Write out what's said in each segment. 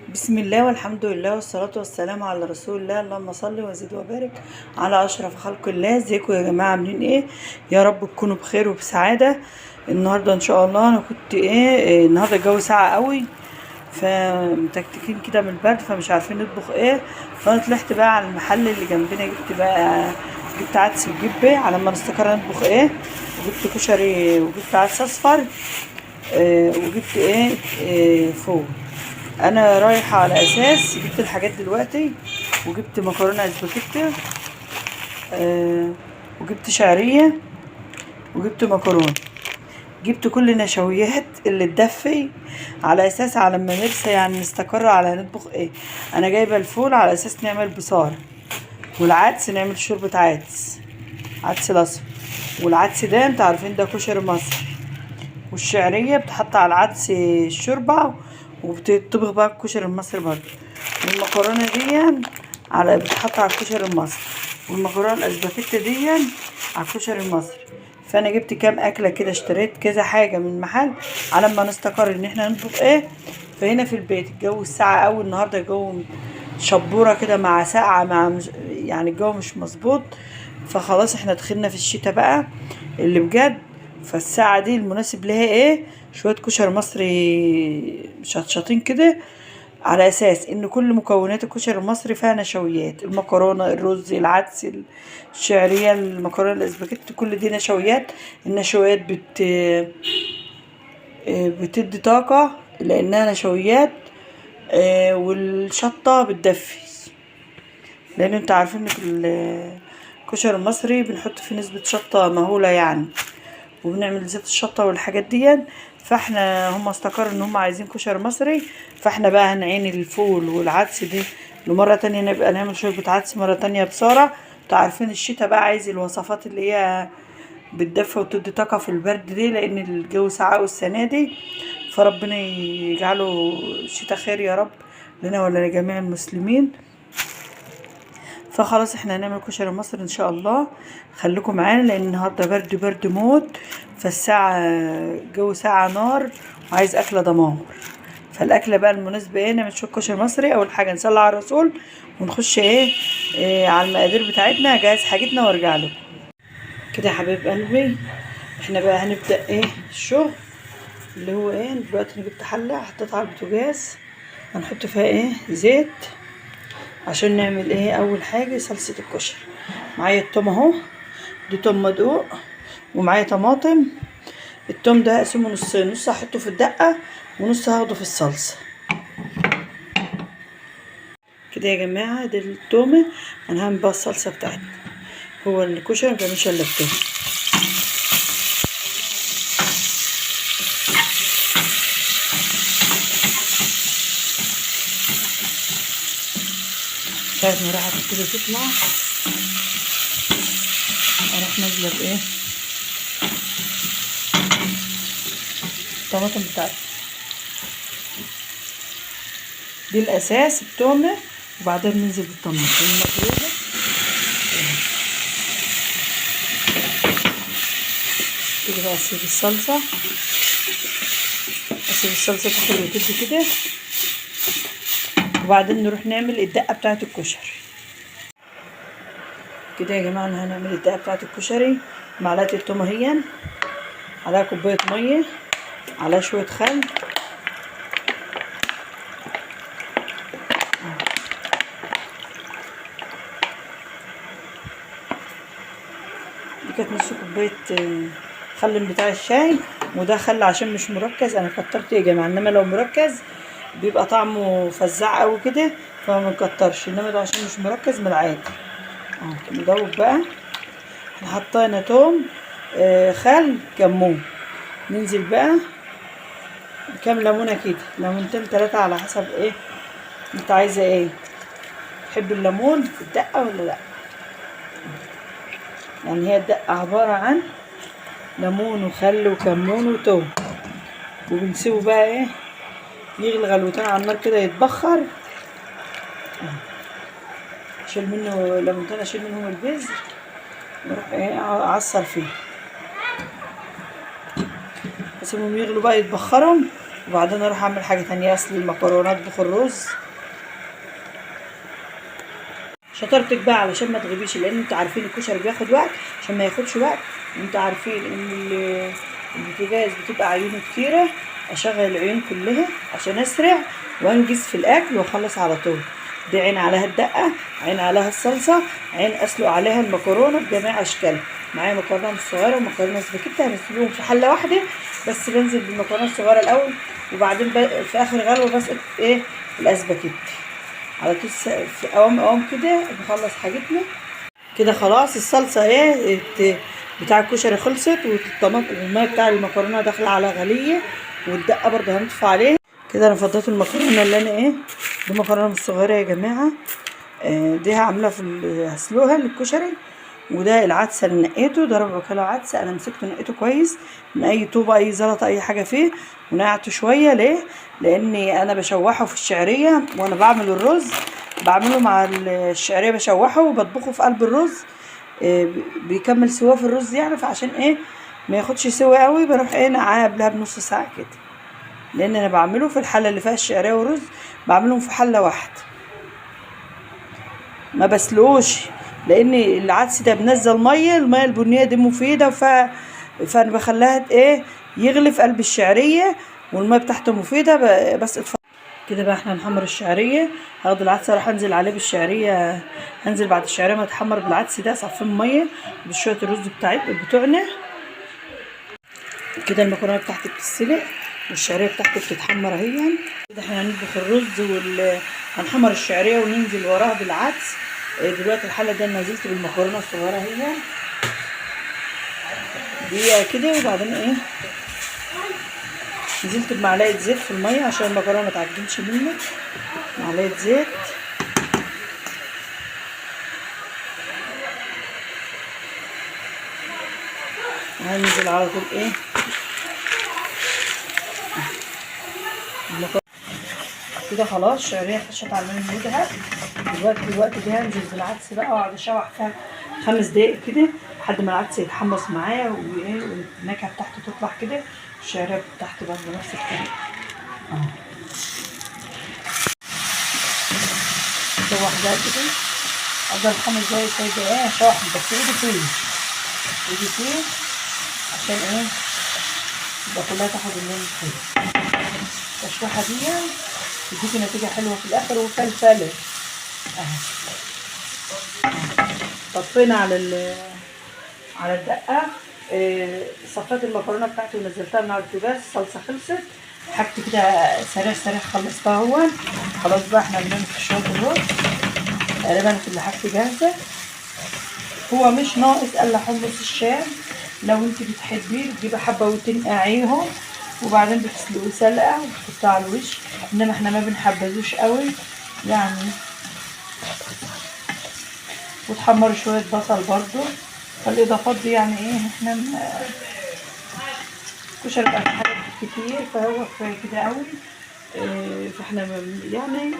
بسم الله والحمد لله والصلاة والسلام على رسول الله. اللهم صل وزد وبارك على أشرف خلق الله. ازيكم يا جماعة، عاملين ايه؟ يا رب تكونوا بخير وبسعادة. النهاردة ان شاء الله انا كنت النهاردة الجو ساقع قوي، فمتكتكين كده من البرد، فمش عارفين نطبخ ايه. فانا طلعت بقى على المحل اللي جنبنا، جبت عدس وجبة على ما نستقر نطبخ ايه، وجبت كشري وجبت عدس اصفر، وجبت فول. انا رايحه على اساس جبت الحاجات دلوقتي، وجبت مكرونه اسباجيتي، وجبت شعريه، وجبت مكرونه. جبت كل النشويات اللي تدفي على اساس على ما نرسى، يعني نستقر على نطبخ ايه. انا جايبه الفول على اساس نعمل بصاره، والعدس نعمل شوربه عدس الاصفر. والعدس ده انت عارفين ده كشري مصر. والشعريه بتحط على العدس الشوربه، وبتطبخ بقى الكشري المصري برضه. والمكرونه دي بتتحط على الكشري المصري، والمكرونه الاسباجيتي دي على الكشري المصري. فانا جبت كام اكله كده، اشتريت كذا حاجه من محل على ما نستقر ان احنا نطبخ ايه. فهنا في البيت الجو الساعه قوي النهارده، الجو شبوره كده مع ساقعه يعني الجو مش مظبوط. فخلاص احنا دخلنا في الشتاء بقى اللي بجد. فالساعة دي المناسب لها ايه؟ شوية كشري مصري شطشطين كده، على اساس ان كل مكونات الكشري المصري فيها نشويات: المكرونة، الرز، العدس، الشعرية، المكرونة الاسباجيتي، كل دي نشويات. النشويات بتدي طاقة لانها نشويات. والشطة بتدفي، لان انتوا عارفين ان الكشري المصري بنحط فيه نسبة شطة مهولة يعني، وبنعمل زيت الشطة والحاجات دي. فاحنا هم استقروا ان هم عايزين كشري مصري، فاحنا بقى هنعين الفول والعدس دي لمرة تانية، نبقى نعمل شوربة عدس مرة تانية بصارة. انتوا عارفين الشتا بقى عايز الوصفات اللي هي بتدفى وتدي طاقة في البرد دي، لان الجو ساقع السنة دي. فربنا يجعله شتا خير يا رب لنا ولجميع المسلمين. فخلاص احنا هنعمل كشري مصر ان شاء الله. خليكم معانا لان النهارده برد موت. فالساعه جو ساعه نار، وعايز اكله دمار. فالاكله بقى المناسبه ايه؟ نعمل شويه كشري مصري. اول حاجه نصلي على الرسول ونخش على المقادير بتاعتنا، جهز حاجتنا وارجع لكم كده يا حبيب قلبي. احنا بقى هنبدا الشغل اللي هو دلوقتي. انا جبت حله حطيتها على البوتاجاز، هنحط فيها زيت عشان نعمل اول حاجه صلصه الكشري. معايا التوم اهو، دي توم مدقوق، ومعايا طماطم. التوم ده هقسمه نصين، نص هحطه في الدقه ونص هاخده في الصلصه كده يا جماعه. دي التومه. انا هعمل بقى الصلصه بتاعتنا. هو الكشري مبيعملش الا التوم. ساعة ما راحت كده تطلع، اروح نازله الطماطم بتاعتي. دي الاساس التومه، وبعدين بننزل بالطماطم المفرومه كده. بقى اسيب الصلصه تاخد وتدي كده، وبعدين نروح نعمل الدقه بتاعه الكشري كده يا جماعه. هنعمل الدقه بتاعه الكشري. معلقه التوم اهي، عليها كوبايه ميه، عليها شويه خل، دي كانت نص كوبايه خل بتاع الشاي. وده خل عشان مش مركز، انا كترت يا جماعه، انما لو مركز بيبقى طعمه فزاع قوي كده، فما نكترش. انما ده عشان مش مركز من العادي. ندوب بقى. احنا حطينا توم، خل، كمون. ننزل بقى كام ليمونه كده، ليمونتين 3 على حسب انت عايزه تحب الليمون في الدقه ولا لا. يعني هي الدقه عباره عن ليمون وخل وكمون وتوم، وبنسيبه بقى يغلي غلوتين على النار كده، يتبخر. اشيل منه ليمونتين، اشيل منهم البذر، واروح اعصر فيه، اسيبهم يغلوا بقى يتبخروا. وبعدين اروح اعمل حاجه تانية، اسلق المكرونه، اطبخ الرز. شطارتك بقى علشان ما تغيبيش، لان انتوا عارفين الكشري بياخد وقت. عشان ما ياخدش وقت انتوا عارفين ان البوتاجاز بتبقى عيونه كتيره، اشغل العيون كلها عشان اسرع وانجز في الاكل واخلص على طول. دي عين عليها الدقه، عين عليها الصلصه، عين اسلق عليها المكرونه بجميع اشكالها. معايا مكرونه صغيره ومكرونه سباكيتي، هنسلقهم في حله واحده. بس بنزل بالمكرونه الصغيره الاول، وبعدين في اخر غلوه بسقط ايه الاسباجيتي على طول. في قوام كده نخلص حاجتنا كده. خلاص الصلصه ايه بتاع الكشري خلصت، والطماطم والميه بتاع المكرونه داخله على غليه، والدقه برضه هنطفي عليها كده. انا فضيت المكرونه اللي انا دي مكرونه مش صغيره يا جماعه. دي هعملها هسلقها للكشري. وده العدس اللي نقيته، ده ربع كيلو عدس انا مسكته نقيته كويس من اي طوبه، اي زلطه، اي حاجه فيه، ونقعته شويه. ليه؟ لاني انا بشوحه في الشعريه وانا بعمل الرز، بعمله مع الشعريه، بشوحه وبطبخه في قلب الرز. بيكمل سواه في الرز يعني. فعشان ما ياخدش سوا قوي، بروح نقعاه قبلها بنص ساعه كده. لان انا بعمله في الحله اللي فيها الشعريه والرز، بعملهم في حله واحده ما بسلقوش. لان العدس ده بنزل الميه البنيه دي مفيده، فانا بخليها يغلي في قلب الشعريه، والميه بتاعته مفيده. بس كده بقى احنا نحمر الشعريه. هاخد العدس اروح انزل عليه بالشعريه، هنزل بعد الشعريه ما تحمر بالعدس ده، اصفيه ميه بشويه الرز بتوعنا كده. المكرونه بتاعتي بتتسلق والشعريه بتاعتي بتتحمر اهي. كده احنا هنطبخ الرز هنحمر الشعريه وننزل وراها بالعدس. دلوقتي الحله ده نزلت بالمكرونه الصغيره اهي دقيقه كده. وبعدين نزلت بمعلقه زيت في الميه عشان المكرونه ما تعجنش منك. معلقه زيت، هنزل على طول كده. خلاص الشعريه خشت على من مودها. دلوقتي ده هنزل بالعدس بقى، واقعد اشوح فيها 5 دقايق كده لحد ما العدس يتحمص معايا والنكهه بتاعته تطلع كده. الشعريه بتاعته برضه نفس الطريقه اشوح ده كده. افضل 5 دقايق 6 دقايق اشوح، بس ايدي فيه عشان يبقى كلها تاخد اللون الحلو. التشويحه دي تديكي نتيجه حلوه في الاخر وفلفله طفينا على الدقه. صفيت المكرونه بتاعتي ونزلتها من على البوتاجاز. الصلصه خلصت، حاجتي كده سريع خلصتها خلاص بقى احنا بننفخ شويه الرز. تقريبا كل حاجتي جاهزه. هو مش ناقص الا حمص الشام. لو انت بتحبيه بتجيبي حبه وتنقعيهم، وبعدين بتسلقيه سلقه وتحطيه على الوش. انما احنا ما بنحبذوش قوي يعني. وتحمري شويه بصل برضو. فالاضافات دي يعني احنا الكشري بقى حاجات كتير، فهو كفايه كده قوي. فاحنا يعني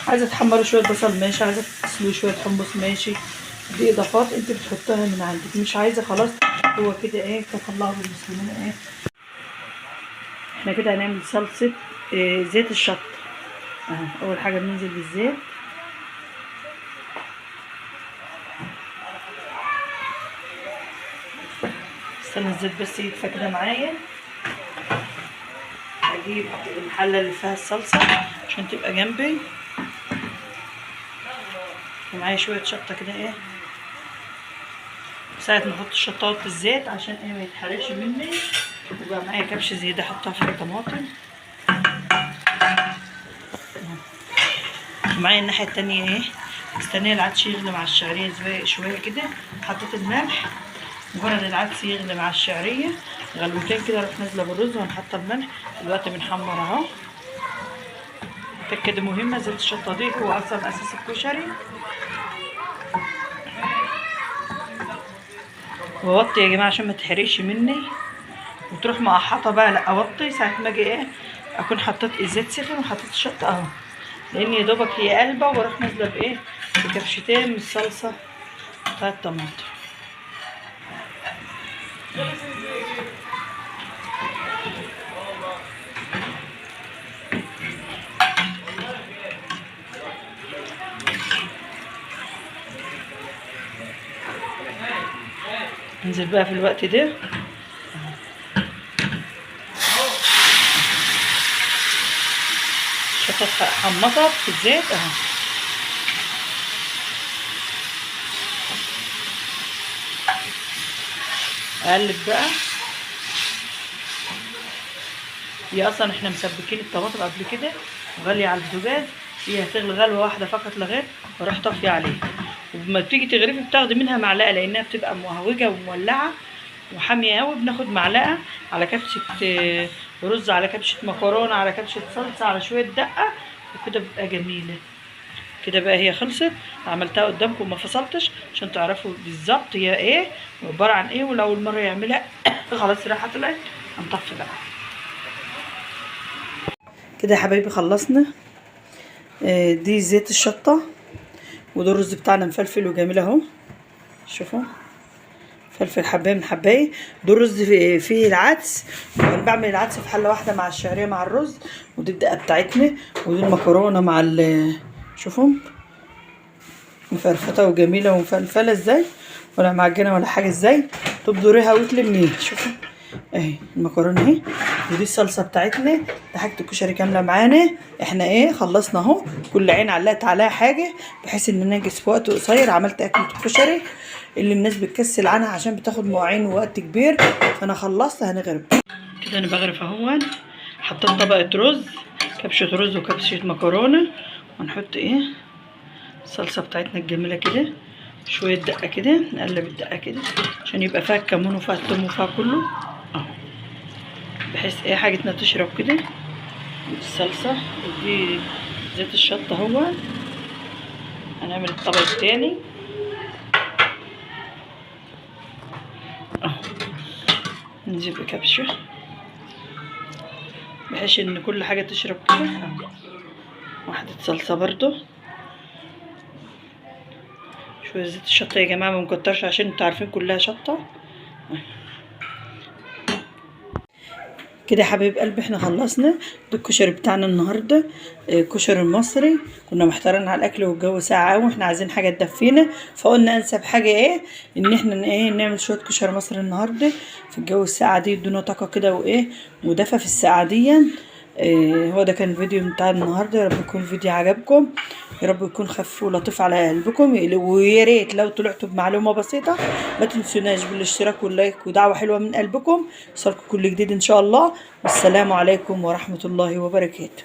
عايزه تحمري شويه بصل ماشي، عايزه تسلقي شويه حمص ماشي. دي اضافات انت بتحطها من عندك، مش عايزه خلاص هو كده كفى الله بالمسلمين. احنا كده هنعمل صلصه زيت الشطه. اول حاجه بننزل بالزيت. استنى الزيت بس يدفى كده معايا. هجيب الحله اللي فيها الصلصه عشان تبقى جنبي، ومعايا شويه شطه كده ساعة ما احط الشطه في الزيت عشان ما يتحرقش مني. وبقى معايا كبش زياده احطها في الطماطم. معايا الناحيه التانية مستنيه العدس يغلي مع الشعريه شويه كده. حطيت الملح، مجرد العدس يغلي مع الشعريه غلوتين كده اروح نازله بالرز وهنحط الملح. دلوقتي بنحمر اهو. التكه دي مهمه، زيت الشطه دي هو اصلا اساس الكشري. واوطي يا جماعه عشان ما تحرقش مني وتروح مقحطه بقى. لا اوطي ساعه ما اجي اكون حطيت الزيت سخن وحطيت الشطه اهو، لان يا دوبك هي قلبه. واروح نازله بكبشتين من الصلصه بتاع الطماطم. ننزل بقى في الوقت ده. الشطة حمصت في الزيت اهو. اقلب بقى. هي اصلا احنا مسبكين الطماطم قبل كده وغاليه على البوتاجاز، هي هتغلي غلوه واحده فقط لا غير واروح طافيه عليها. وبما تيجي تغرفي بتاخدي منها معلقه لانها بتبقى مهوجه ومولعه وحاميه قوي. بناخد معلقه على كبشه رز، على كبشه مكرونه، على كبشه صلصه، على شويه دقه، وكده بتبقى جميله. كده بقى هي خلصت. عملتها قدامكم ما فصلتش عشان تعرفوا بالظبط هي ايه وعباره عن ايه، ولو اول مره يعملها خلاص راحت طلعت هنطفي بقى. كده يا حبايبي خلصنا. دي زيت الشطه، وده الرز بتاعنا مفلفل وجميل اهو. شوفوا فلفل حبايه من حبايه. دول رز فيه العدس، وانا بعمل العدس في حله واحده مع الشعريه مع الرز. ودي الدقه بتاعتنا، ودي المكرونه مع شوفوا مفرفته وجميله ومفلفله ازاي، ولا معجنه ولا حاجه ازاي. تبدريها وتلميها. شوفوا اهي المكرونه اهي. ودي الصلصه بتاعتنا. ده حاجه الكشري كامله معانا. احنا ايه خلصنا اهو. كل عين علقت عليها حاجه بحيث ان ننجز في وقت قصير. عملت اكله الكشري اللي الناس بتكسل عنها عشان بتاخد مواعين ووقت كبير، فانا خلصت هنغرف. كده انا بغرف اهون. حطيت طبقه رز، كبشه رز وكبشه مكرونه، ونحط ايه الصلصه بتاعتنا الجميله كده، شويه دقه كده. نقلب الدقه كده عشان يبقى فيها الكمون وفيها الثوم وفيها كله اهو، بحيث ايه حاجتنا تشرب كده. الصلصه ودي زيت الشطه اهو. هنعمل الطبق التاني اهو. نجيب كبشه بحيث ان كل حاجه تشرب كده اهو. واحده صلصه برضو، شويه زيت الشطه يا جماعه ما نكترش عشان انتوا عارفين كلها شطه. كده يا حبايب قلبي احنا خلصنا. ده الكشري بتاعنا النهارده، كشري المصري. كنا محتارين على الاكل والجو ساقع قوي واحنا عايزين حاجه تدفينا، فقلنا انسب حاجه ايه ان احنا ايه نعمل شويه كشري مصري النهارده في الجو الساقعه دي، يدونا طاقه كده وايه ودفى في الساعه دي. هو ده كان الفيديو بتاع النهارده. يا رب يكون الفيديو عجبكم، يا رب يكون خفيف ولطيف على قلبكم. ويا ريت لو طلعتوا بمعلومه بسيطه ما تنسوناش بالاشتراك واللايك ودعوه حلوه من قلبكم. يوصلكم كل جديد ان شاء الله. والسلام عليكم ورحمه الله وبركاته.